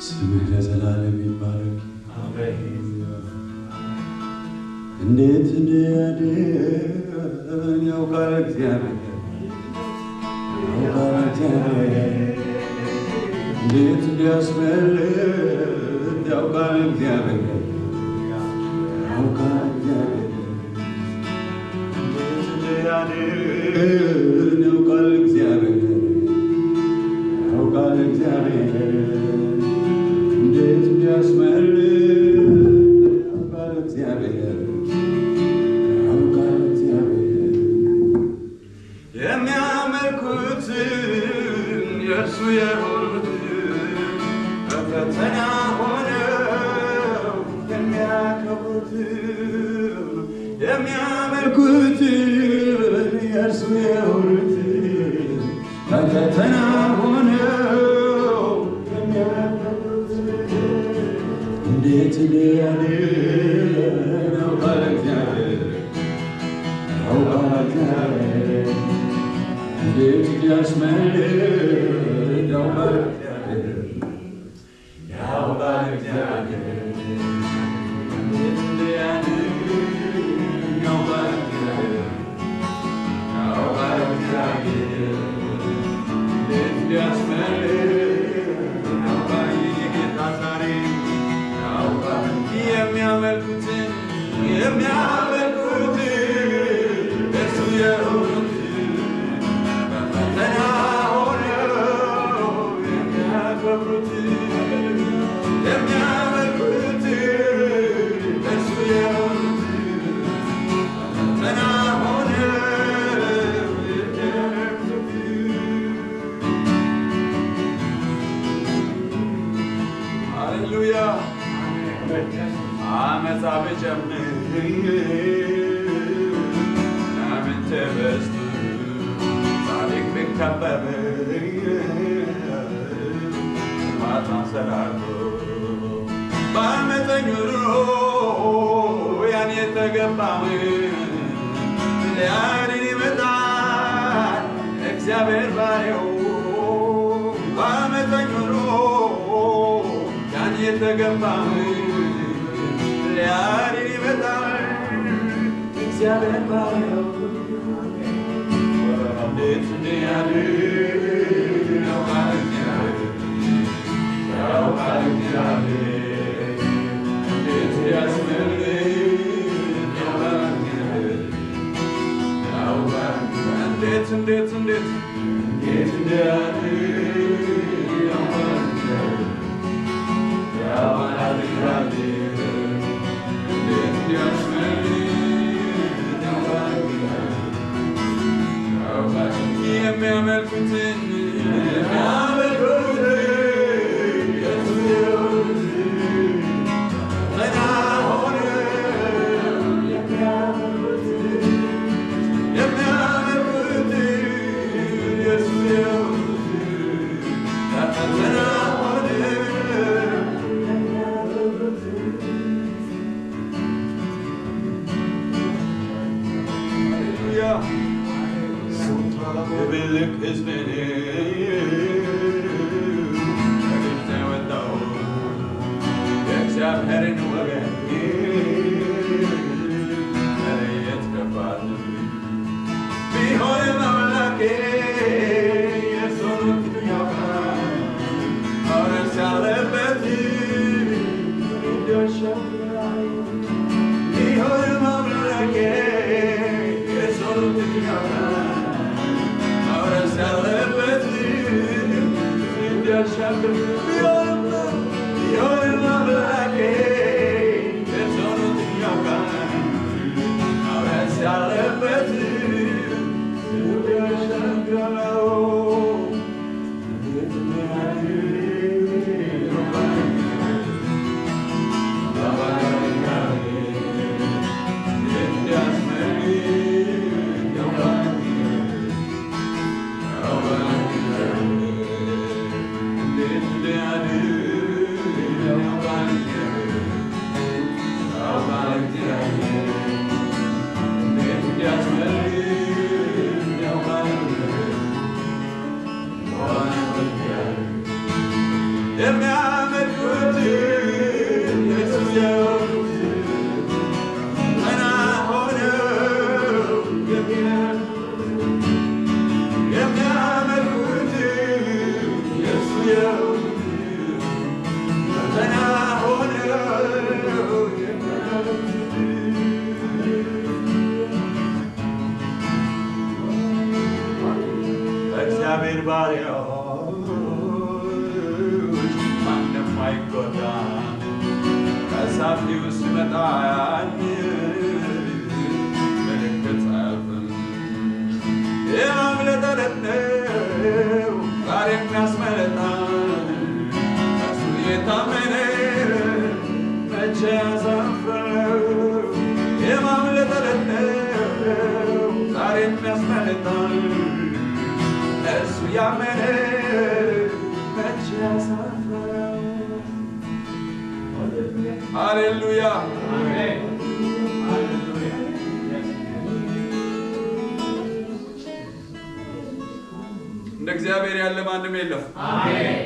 ስምህ ለዘላለም ይባረክ። አሜን። እንዴት እንዲያድን ያውቃል እግዚአብሔር፣ ያውቃል እግዚአብሔር። እንዴት እንዲያስመልጥ ያውቃል እግዚአብሔር፣ ያውቃል እግዚአብሔር። እንዴት እንዲያድን ያውቃል እግዚአብሔር፣ ያውቃል እግዚአብሔር። እንዴት እንዲያስመልጥ ያውቃል እግዚአብሔር፣ ያውቃል እግዚአብሔር። የሚያመልኩትን የእርሱ የሆኑትን በፈተና ሆነው የሚያከብሩትን የሚያመልኩትን የእርሱ የሆኑትን በፈተና ሆነው እንዴት እንዲያድን ያውቃል እግዚአብሔር፣ ያውቃል እግዚአብሔር። እንዴት እንዲያስመልጥ ያውቃል እግዚአብሔር፣ ያውቃል እግዚአብሔር። እንዴት እንዲያድን ያውቃል እግዚአብሔር፣ ያውቃል እግዚአብሔር። እንዴት እንዲያስመልጥ ያውቃል የጌታ ዛሬ የሚያመልኩትን እርሱ የሆኑትን በፈተና ሆነው የሚያከብሩትን የሚያመልኩትን እርሱ የሆኑትን በፈተና ሆነው ሃሌሉያ። አመፃ ብጨምር ምናምን ተበዝቶ ጻድቅ ቢከበብ ማታ ሰራቶ በአመፀኞች ኑሮ ያን የተገባውን ሊያድን ይመጣል እግዚአብሔር ባሪያው። በአመፀኞች ኑሮ ያን የተገባውን ሊያድን ይመጣል እግዚአብሔር ባሪያው። እንዴት እንዲያድን ያውቃል እግዚአብሔር፣ ያውቃል እግዚአብሔር። እንዴት እንዲያስመልጥ ያውቃል እግዚአብሔር፣ ያውቃል። እንዴት እንዲያድን ያውቃል እግዚአብሔር፣ ያውቃል እግዚአብሔር። የሚያመልኩትን የእርሱ የሆኑትን ፈተና ሆነው የሚያመልኩትን የእርሱ የሆኑትን ፈተና ሆነው ትልቅ ሕዝብ ከግብፅ የወጣው የእግዚአብሔርን ወገን መለየት ከባድ ቢሆንም አምላኬ የእርሱን ያውቃል። መውረስ ያለበት ይደርሳል። ቢሆንም አምላኬ የእርሱን ያውቃል። ያለበት እንዲያሻግር ቢሆንም አምላኬ የእርሱን ያውቃል። መውረስ ያለበት እንዲያሻግረው የሚያመልኩ ማንም አይጎዳ ከሳፊው ሲመጣኝ ምልክት ጻፍም የማምለጥ ዕለት ነው ዛሬ የሚያስመለጣን እሱ የታመነ መቼ ያሳፍረው የማምለጥ ዕለት ነው ዛሬ የሚያስመለጣን እሱ ያመነ መቼ ያሳፍረው። ሃሌሉያ አሜን። እንደ እግዚአብሔር ያለ ማንም የለም። አሜን።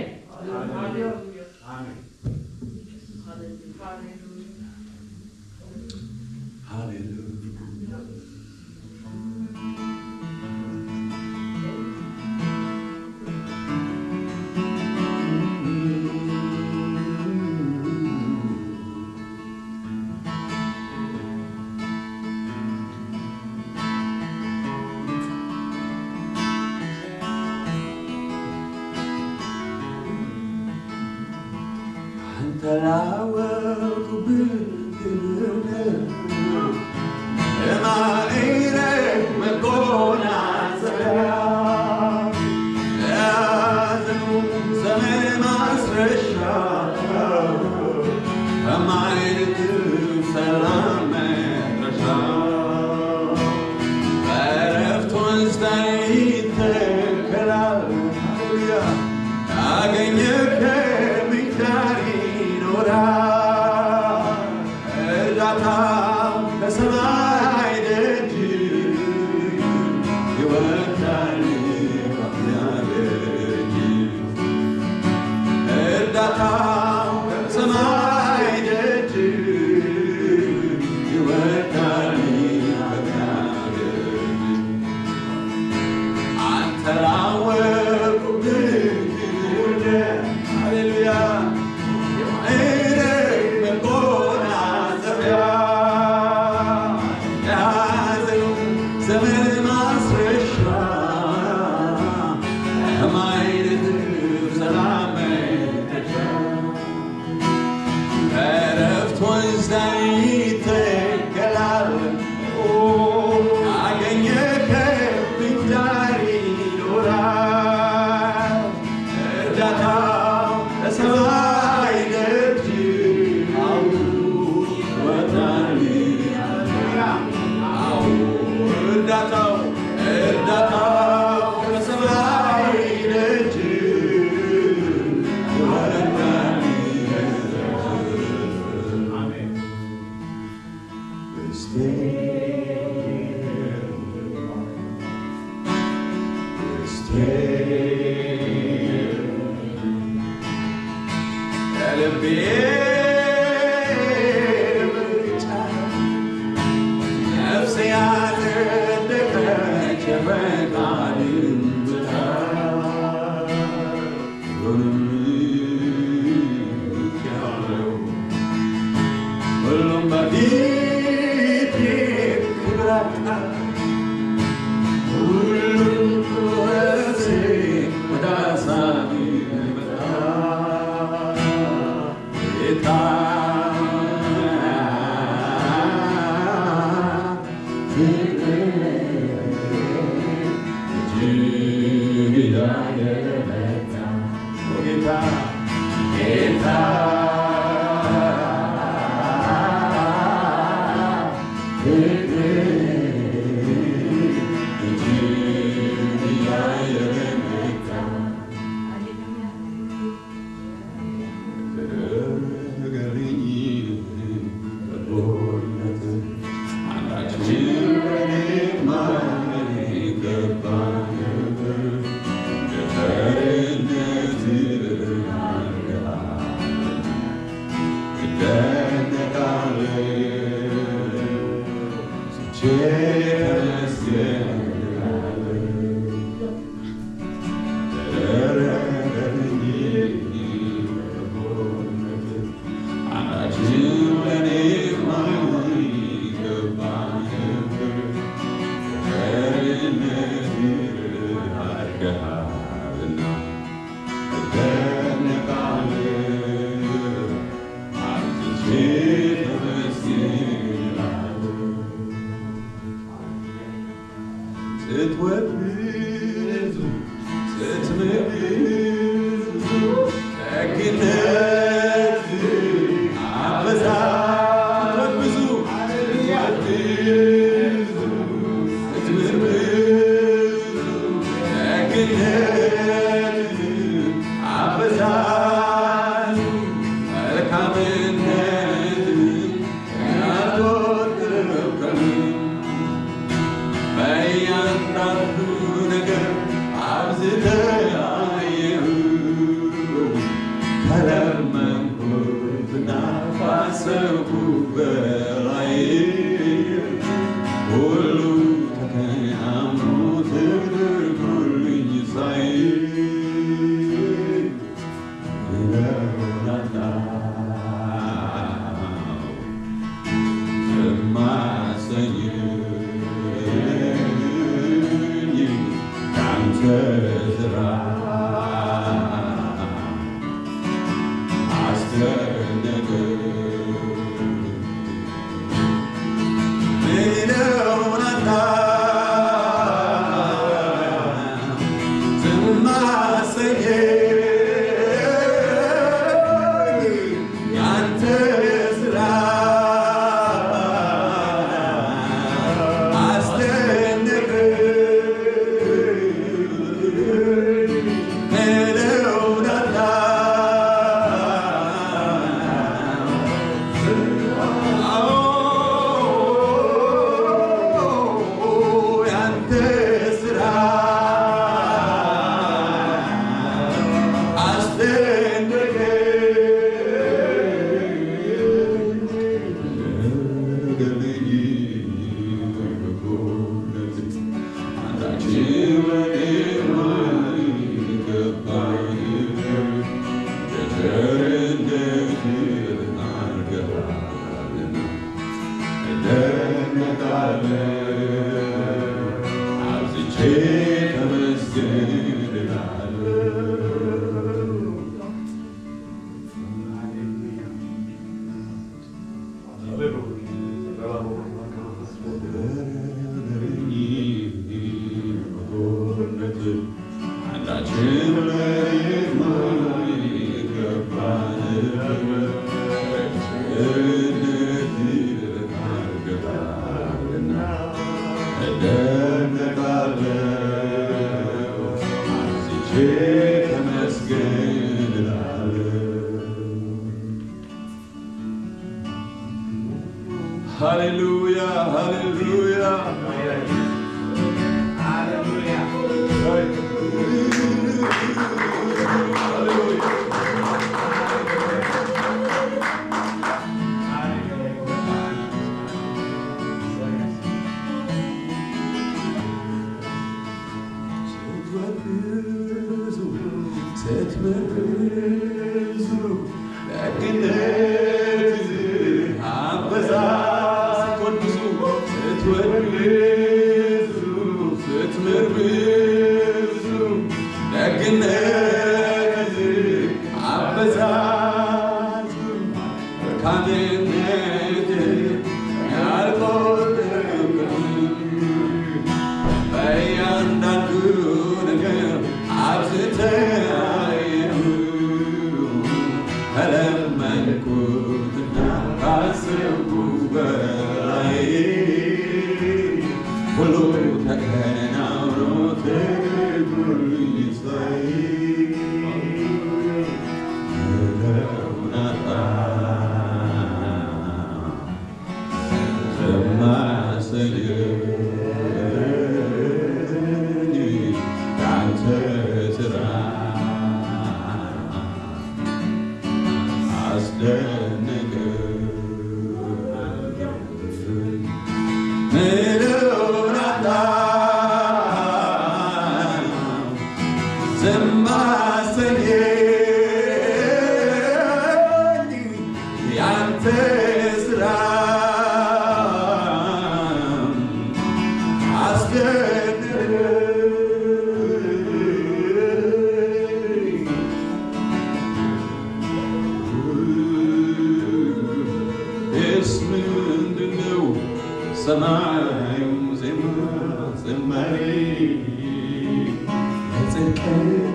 It's okay.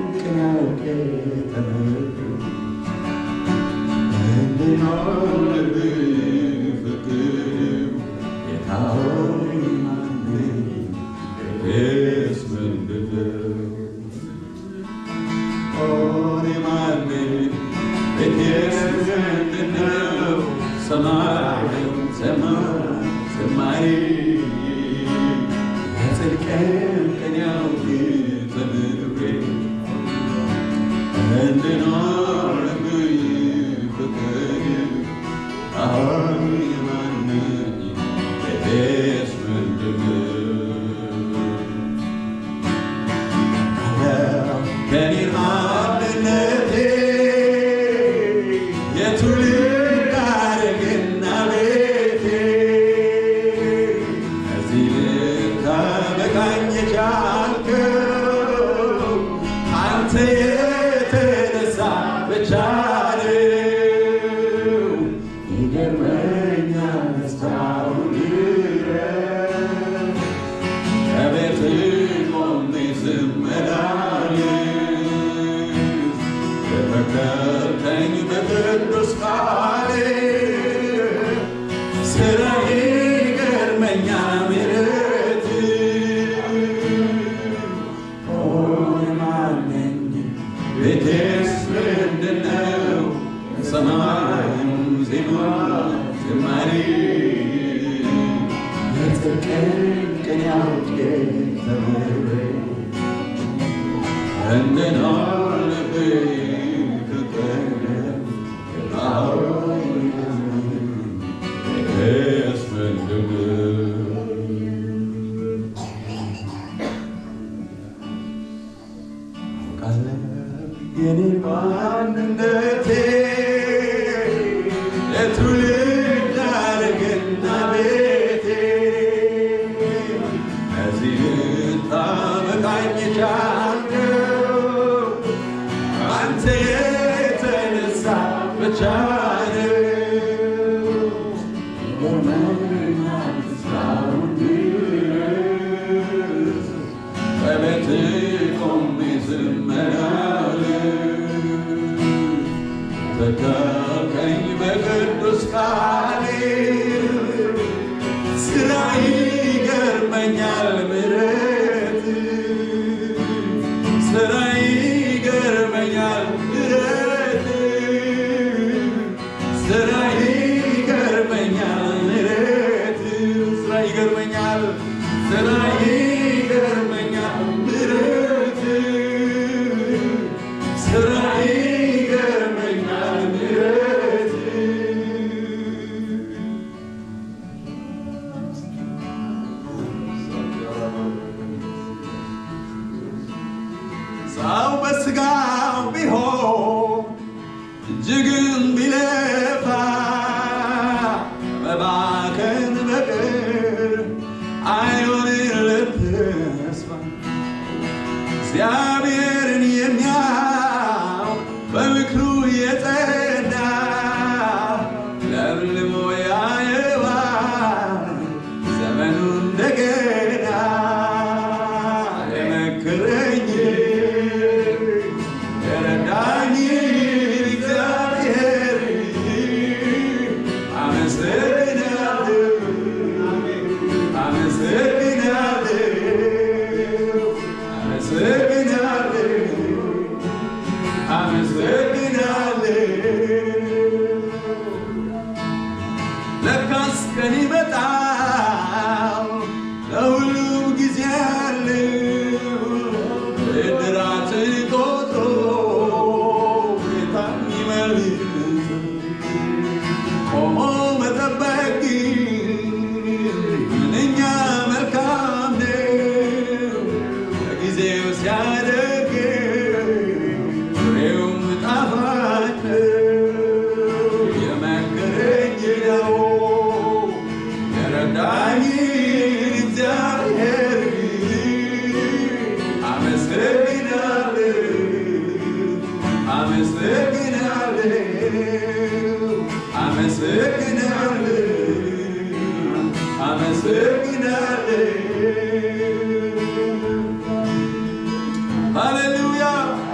Hallelujah.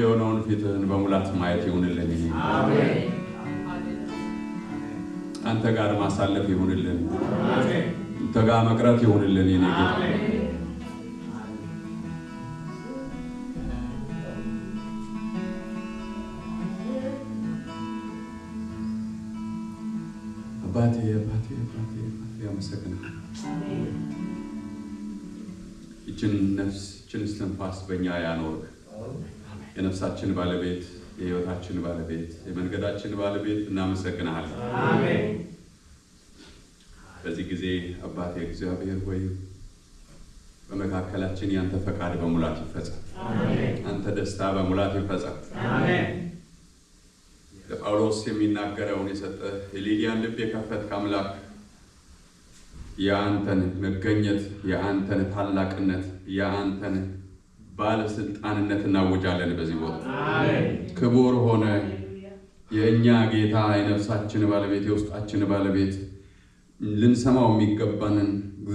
የሆነውን ፊትህን በሙላት ማየት ይሁንልን። አሜን። አንተ ጋር ማሳለፍ ይሁንልን። አንተ ጋር መቅረት ይሁንልን የኔ ጌታ። አባቴ አመሰግናለሁ። ይችን ነፍስ ይችን እስትንፋስ በእኛ ያኖርክ የነፍሳችን ባለቤት የሕይወታችን ባለቤት የመንገዳችን ባለቤት እናመሰግናለን። አሜን። በዚህ ጊዜ አባቴ እግዚአብሔር ሆይ በመካከላችን ያንተ ፈቃድ በሙላት ይፈጸም። አሜን። አንተ ደስታ በሙላት ይፈጸም። አሜን። ለጳውሎስ የሚናገረውን የሰጠ የሊዲያን ልብ የከፈትክ አምላክ የአንተን መገኘት የአንተን ታላቅነት የአንተን ባለስልጣንነት እናውጃለን በዚህ ቦታ። አሜን። ክቡር ሆነ የእኛ ጌታ የነፍሳችን ባለቤት የውስጣችን ባለቤት ልንሰማው የሚገባንን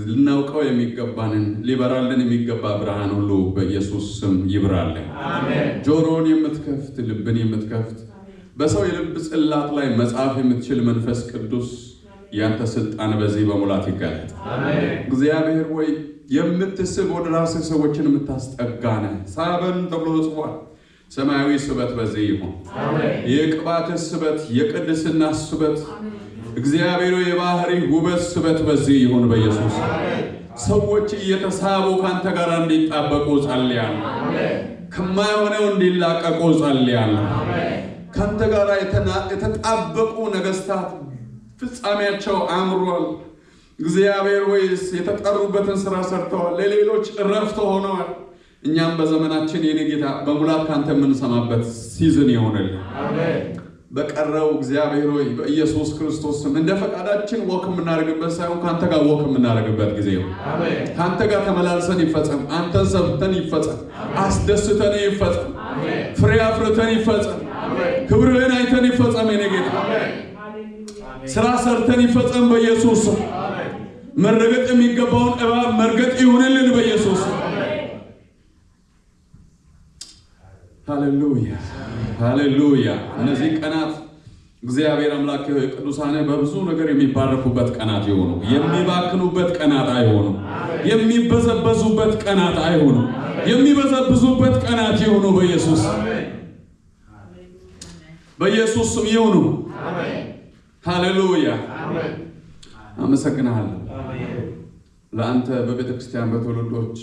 ልናውቀው የሚገባንን ሊበራልን የሚገባ ብርሃን ሁሉ በኢየሱስ ስም ይብራልን። አሜን። ጆሮን የምትከፍት ልብን የምትከፍት በሰው የልብ ጽላት ላይ መጻፍ የምትችል መንፈስ ቅዱስ ያንተ ስልጣን በዚህ በሙላት ይገለጥ። አሜን። እግዚአብሔር ወይ የምትስብ ወደ ራስህ ሰዎችን የምታስጠጋነ ሳበን ተብሎ ተጽፏል። ሰማያዊ ስበት በዚህ ይሁን። አሜን። የቅባትህ ስበት የቅድስና ስበት እግዚአብሔር የባህሪ ውበት ስበት በዚህ ይሁን በኢየሱስ። ሰዎች እየተሳቡ ካንተ ጋር እንዲጣበቁ ጸልያለሁ። ከማይሆነው እንዲላቀቁ ጸልያለሁ። ካንተ ጋር የተጣበቁ ነገስታት ፍጻሜያቸው አምሯል። እግዚአብሔር ወይስ የተጠሩበትን ስራ ሰርተዋል፣ ለሌሎች እረፍት ሆነዋል። እኛም በዘመናችን የኔ ጌታ በሙላት ካንተ የምንሰማበት ሲዝን ይሆንልን። አሜን። በቀረው እግዚአብሔር ሆይ በኢየሱስ ክርስቶስ ስም እንደ ፈቃዳችን ወክ የምናደርግበት ሳይሆን ካንተ ጋር ወክ የምናደርግበት ጊዜ ነው። አሜን። ካንተ ጋር ተመላልሰን ይፈጸም። አንተን ሰብተን ይፈጸም። አስደስተን ይፈጸም። አሜን። ፍሬ አፍርተን ይፈጸም። አሜን። ክብርህን አይተን ይፈጸም የኔ ጌታ። ስራ ሰርተን ይፈጸም በኢየሱስ ስም። መረገጥ የሚገባውን እባብ መርገጥ ይሁንልን በኢየሱስ ስም። ሃሌሉያ ሃሌሉያ። እነዚህ ቀናት እግዚአብሔር አምላክ ቅዱሳን በብዙ ነገር የሚባረኩበት ቀናት ይሆኑ፣ የሚባክኑበት ቀናት አይሆኑ፣ የሚበዘበዙበት ቀናት አይሆኑ፣ የሚበዘብዙበት ቀናት ይሆኑ በኢየሱስ በኢየሱስ ስም ይሁኑ። ሃሌሉያ። አመሰግናለሁ። ለአንተ በቤተ ክርስቲያን በትውልዶች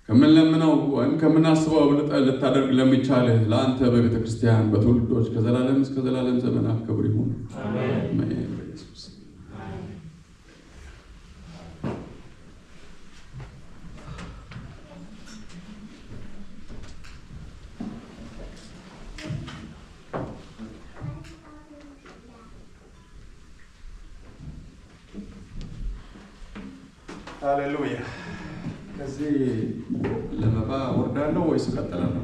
ከምንለምነው ወይም ከምናስበው አብልጠህ ልታደርግ ለሚቻልህ ለአንተ በቤተ ክርስቲያን በትውልዶች ከዘላለም እስከ ዘላለም ዘመናት ክብር ይሁን። አሜን። በኢየሱስ ሃሌሉያ። ከዚህ ለመባ ወርዳለሁ ወይስ እቀጥላለሁ?